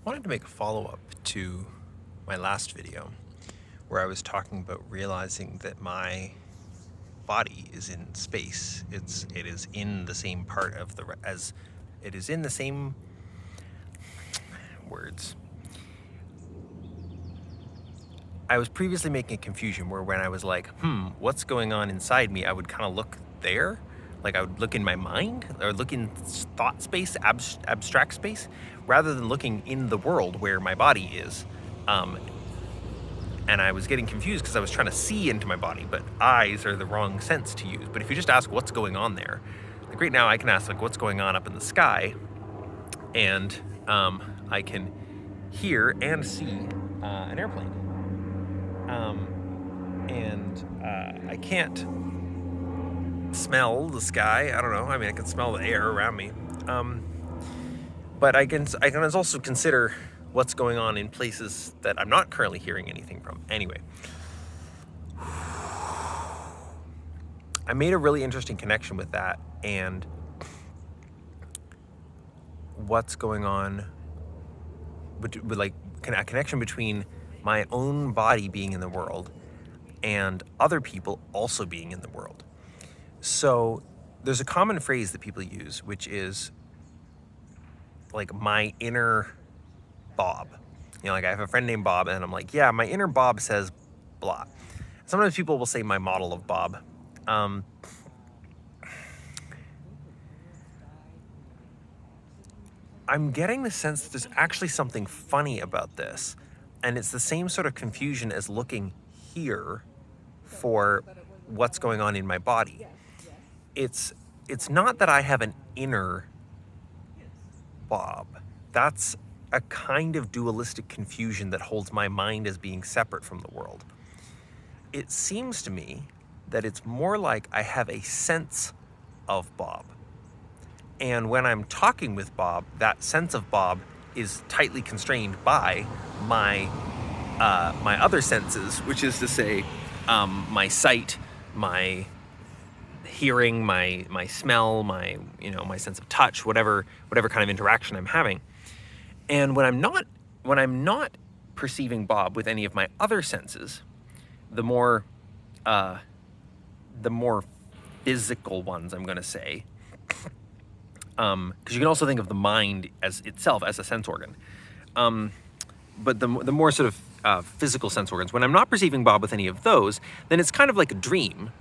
wanted to make a follow-up to my last video where I was talking about realizing that my body is in space. It is in the same part of the as it is in the same words. I was previously making a confusion where when I was like, what's going on inside me, I would kind of look there. Like I would look in my mind or look in thought space, abstract space, rather than looking in the world where my body is. And I was getting confused because I was trying to see into my body, but eyes are the wrong sense to use. But if you just ask what's going on there, like right now I can ask like what's going on up in the sky, and I can hear and see an airplane. I can't smell the sky. I don't know. I mean, I can smell the air around me. But I can also consider what's going on in places that I'm not currently hearing anything from. Anyway, I made a really interesting connection with that and what's going on with like a connection between my own body being in the world and other people also being in the world. So there's a common phrase that people use, which is like my inner Bob. You know, like I have a friend named Bob and I'm like, yeah, my inner Bob says blah. Sometimes people will say my model of Bob. I'm getting the sense that there's actually something funny about this. And it's the same sort of confusion as looking here for what's going on in my body. It's not that I have an inner Bob. That's a kind of dualistic confusion that holds my mind as being separate from the world. It seems to me that it's more like I have a sense of Bob. And when I'm talking with Bob, that sense of Bob is tightly constrained by my other senses, which is to say, my sight, my hearing, my smell, my sense of touch, whatever kind of interaction I'm having. And when I'm not perceiving Bob with any of my other senses, the more physical ones, I'm going to say, because you can also think of the mind as itself as a sense organ, but the more sort of physical sense organs. When I'm not perceiving Bob with any of those, then it's kind of like a dream,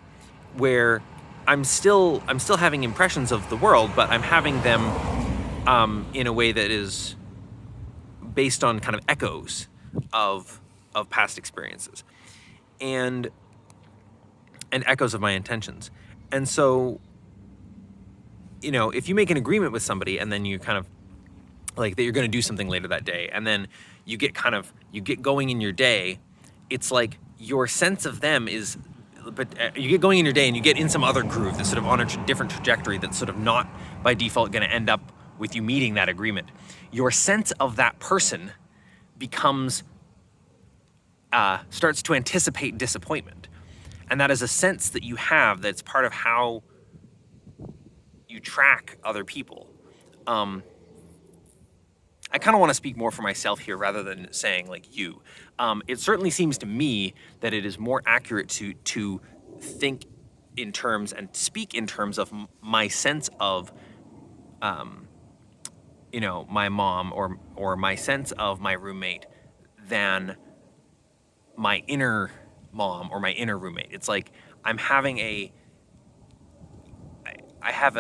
where I'm still having impressions of the world, but I'm having them in a way that is based on kind of echoes of past experiences and echoes of my intentions. And so, if you make an agreement with somebody and then you kind of like that you're going to do something later that day, and then you get going in your day, it's like your sense of them is, but you get going in your day and you get in some other groove that's sort of on a different trajectory that's sort of not by default going to end up with you meeting that agreement. Your sense of that person becomes, starts to anticipate disappointment. And that is a sense that you have that's part of how you track other people. I kind of want to speak more for myself here rather than saying like you. It certainly seems to me that it is more accurate to think in terms and speak in terms of my sense of, my mom or my sense of my roommate than my inner mom or my inner roommate. It's like I'm having I have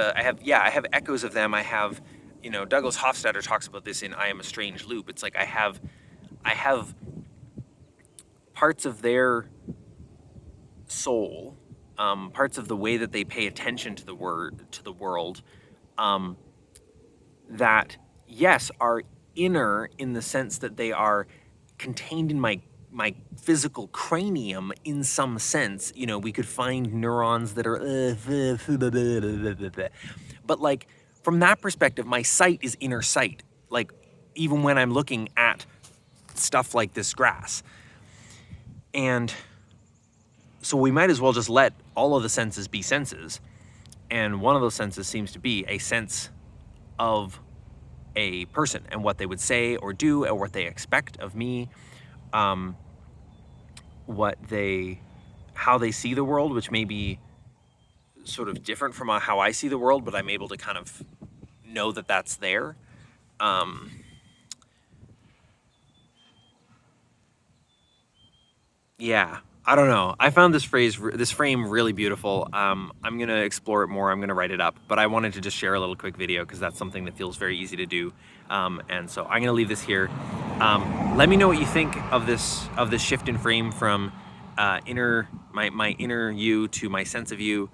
echoes of them. I have, Douglas Hofstadter talks about this in I Am a Strange Loop. It's like I have parts of their soul, parts of the way that they pay attention to the world, that yes are inner in the sense that they are contained in my physical cranium in some sense. We could find neurons that are, but like from that perspective, my sight is inner sight. Like even when I'm looking at stuff like this grass. And so we might as well just let all of the senses be senses. And one of those senses seems to be a sense of a person and what they would say or do or what they expect of me, um, how they see the world, which may be sort of different from how I see the world, but I'm able to kind of know that that's there. Yeah, I don't know. I found this frame really beautiful. I'm gonna explore it more. I'm gonna write it up, but I wanted to just share a little quick video because that's something that feels very easy to do. And so I'm gonna leave this here. Let me know what you think of this shift in frame from my inner you to my sense of you.